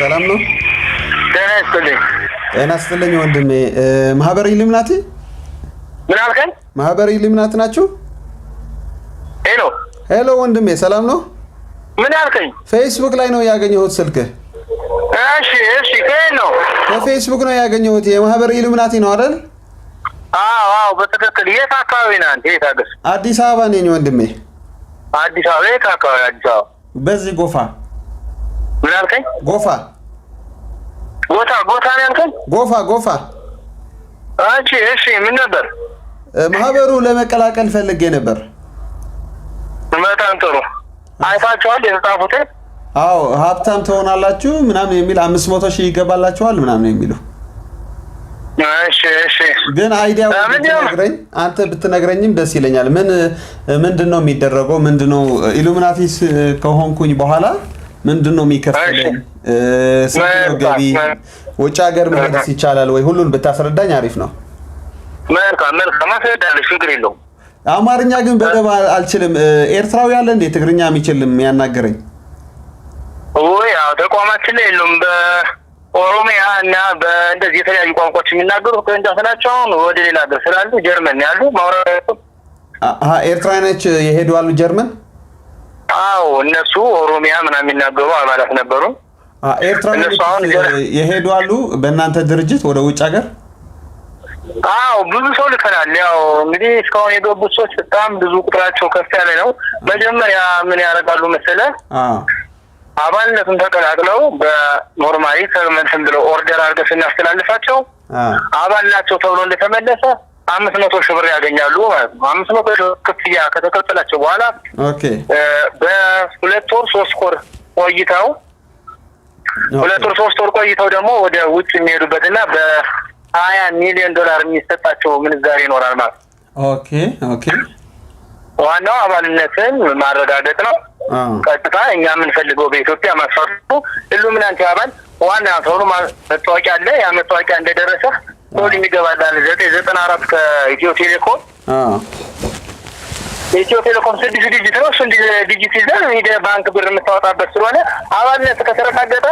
ሰላም ነው? ጤና ይስጥልኝ ወንድሜ። ማህበር ኢሉሚናቲ ምን አልከኝ? ማህበር ኢሉሚናቲ ናችሁ? ሄሎ ወንድሜ ሰላም ነው? ምን አልከኝ? ፌስቡክ ላይ ነው ያገኘሁት ስልክ። እሺ ከየት ነው? ከፌስቡክ ነው ያገኘሁት። የማህበር ኢሉሚናቲ ነው አይደል? አዎ በትክክል። የት አካባቢ ነህ አንተ? የት ሀገር? አዲስ አበባ ነኝ ወንድሜ። አዲስ አበባ? የት አካባቢ አዲስ አበባ? በዚህ ጎፋ። ምን አልከኝ? ጎፋ ነው ያልከኝ? ጎፋ። እሺ ምን ነበር? ማህበሩ ለመቀላቀል ፈልጌ ነበር። በጣም ጥሩ። አይታችኋል የተጻፉትን? አዎ ሀብታም ትሆናላችሁ ምናምን የሚል 500,000 ይገባላችኋል ምናምን የሚሉ። እሺ ግን አይዲያው አንተ ብትነግረኝም ደስ ይለኛል። ምንድነው የሚደረገው? ምንድነው ኢሉሚናቲስ ከሆንኩኝ በኋላ ምንድነው የሚከፈለኝ? ስንት ገቢ? ውጭ ሀገር መሄድስ ይቻላል ወይ? ሁሉን ብታስረዳኝ አሪፍ ነው። መልካም አስረዳለሁ፣ ችግር የለውም። አማርኛ ግን በደንብ አልችልም። ኤርትራዊ ያለ እንዴ ትግርኛ የሚችልም ያናገረኝ? ያው ተቋማችን ላይ የሉም። በኦሮሚያ እና በእንደዚህ የተለያዩ ቋንቋዎች የሚናገሩ ቅርንጫፍ ናቸው። ወደ ሌላ ሀገር ስላሉ ጀርመን ያሉ ማውራት ኤርትራውያኖች የሄዱ አሉ ጀርመን? አዎ እነሱ ኦሮሚያ ምናምን የሚናገሩ አባላት ነበሩ። ኤርትራውያኖች የሄዱ አሉ በእናንተ ድርጅት ወደ ውጭ ሀገር? አዎ ብዙ ሰው ልከናል። ያው እንግዲህ እስካሁን የገቡት ሰዎች በጣም ብዙ ቁጥራቸው ከፍ ያለ ነው። መጀመሪያ ምን ያደርጋሉ መሰለህ? አባልነቱን ተቀላቅለው በኖርማሊ ተመልሰን ብለው ኦርደር አድርገን ስናስተላልፋቸው አባል ናቸው ተብሎ እንደተመለሰ 500,000 ብር ያገኛሉ ማለት ነው። 500,000 ክፍያ ከተከፈላቸው በኋላ በ2 ወር 3 ወር ቆይተው 2 ወር 3 ወር ቆይተው ደግሞ ወደ ውጭ የሚሄዱበትና $20 ሚሊዮን የሚሰጣቸው ምንዛሬ ይኖራል ማለት ነው። ኦኬ ዋናው አባልነትን ማረጋገጥ ነው። ቀጥታ እኛ የምንፈልገው በኢትዮጵያ ማስፈርቱ ኢሉሚናቲ አባል ዋና ተሆኑ መታወቂያ አለ። ያ መታወቂያ እንደደረሰ ቶሎ የሚገባላል 994 ከኢትዮ ቴሌኮም። ኢትዮ ቴሌኮም 6 ዲጂት ነው። 6 ዲጂት ይዘህ ወደ ባንክ ብር የምታወጣበት ስለሆነ አባልነት ከተረጋገጠ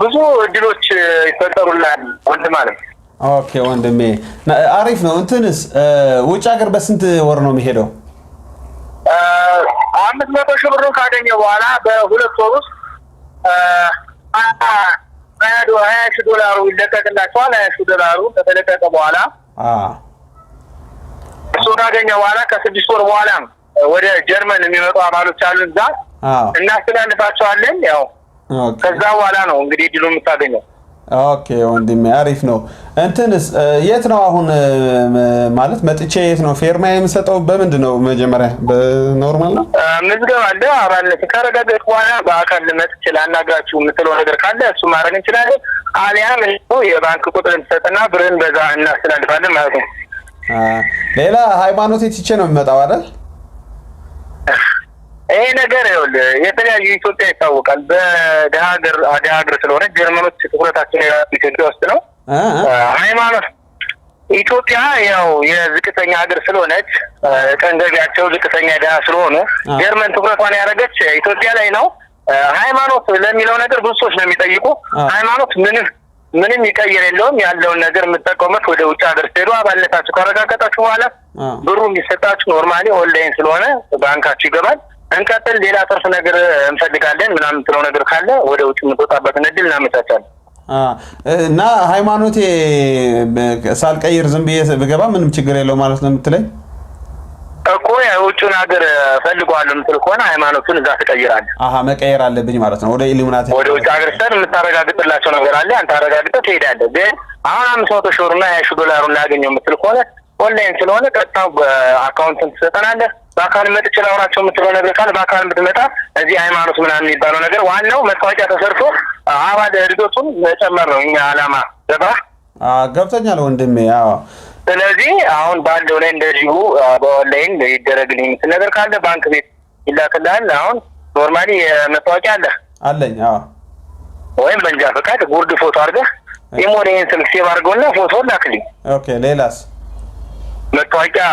ብዙ እድሎች ይፈጠሩላል ወንድም ማለት ነው። ኦኬ ወንድሜ አሪፍ ነው። እንትንስ ውጭ ሀገር በስንት ወር ነው የሚሄደው? 500,000 ብር ካገኘ በኋላ በ2 ወር ውስጥ $20,000 ይለቀቅላቸዋል። $20,000 ከተለቀቀ በኋላ እሱ ካገኘ በኋላ ከ6 ወር በኋላ ወደ ጀርመን የሚመጡ አባሎች አሉ። እዛ እናስተላልፋቸዋለን። ያው ከዛ በኋላ ነው እንግዲህ ድሉ የምታገኘው። ኦኬ ወንድሜ አሪፍ ነው። እንትንስ የት ነው አሁን ማለት መጥቼ የት ነው ፌርማ የምሰጠው? በምንድን ነው መጀመሪያ በኖርማል ነው ምዝገባ አለ። አባልነት ካረጋገጥ በኋላ በአካል መጥቼ ላናግራችሁ የምትለው ነገር ካለ እሱ ማድረግ እንችላለን። አሊያም የባንክ ቁጥር እንሰጥና ብርን በዛ እናስተላልፋለን ማለት ነው። ሌላ ሃይማኖት ትቼ ነው የሚመጣው አይደል? ይሄ ነገር ይኸውልህ የተለያዩ ኢትዮጵያ ይታወቃል። በደሃ ሀገር ስለሆነ ጀርመኖች ትኩረታቸው ኢትዮጵያ ውስጥ ነው። ሃይማኖት ኢትዮጵያ ያው የዝቅተኛ ሀገር ስለሆነች ገንዘባቸው ዝቅተኛ ደሃ ስለሆኑ ጀርመን ትኩረቷን ያደረገች ኢትዮጵያ ላይ ነው። ሃይማኖት ለሚለው ነገር ብዙ ሰዎች ነው የሚጠይቁ። ሃይማኖት ምንም ይቀየር የለውም። ያለውን ነገር የምትጠቀሙት ወደ ውጭ ሀገር ስትሄዱ አባልነታችሁ ካረጋገጣችሁ በኋላ ብሩ የሚሰጣችሁ ኖርማሊ ኦንላይን ስለሆነ ባንካችሁ ይገባል። እንቀጥል ሌላ ተርፍ ነገር እንፈልጋለን ምናምን ትለው ነገር ካለ ወደ ውጭ የምትወጣበትን እድል እናመቻቻለን። እና ሃይማኖቴ ሳልቀይር ዝም ብዬ ብገባ ምንም ችግር የለው ማለት ነው የምትለኝ እኮ? የውጭውን ሀገር ፈልገዋለሁ የምትል ከሆነ ሃይማኖቱን እዛ ትቀይራለህ። መቀየር አለብኝ ማለት ነው። ወደ ኢሉሚናቲ ወደ ውጭ ሀገር ስትሄድ የምታረጋግጥላቸው ነገር አለ። አንተ አረጋግጠህ ትሄዳለህ። ግን አሁን 500,000 ብርና $20,000 ላገኘው የምትል ከሆነ ኦንላይን ስለሆነ ቀጥታ በአካውንትን ትሰጠናለህ። በአካል መጥቼ ላውራቸው የምትለው ነገር ካለ በአካል ብትመጣ እዚህ ሃይማኖት ምናምን የሚባለው ነገር ዋናው መታወቂያ ተሰርቶ አባል እድገቱን መጨመር ነው እኛ አላማ። ገባህ? ገብቶኛል ወንድሜ። ስለዚህ አሁን ባለው ላይ እንደዚሁ በኦንላይን ይደረግልኝ የምትል ነገር ካለ ባንክ ቤት ይላክልሃል። አሁን ኖርማሊ መታወቂያ አለኝ ወይም መንጃ ፈቃድ ጉርድ ፎቶ አድርገህ ኢሞሌን ስልክ ሴቭ አድርገውና ፎቶ ላክልኝ። ኦኬ ሌላስ? መታወቂያ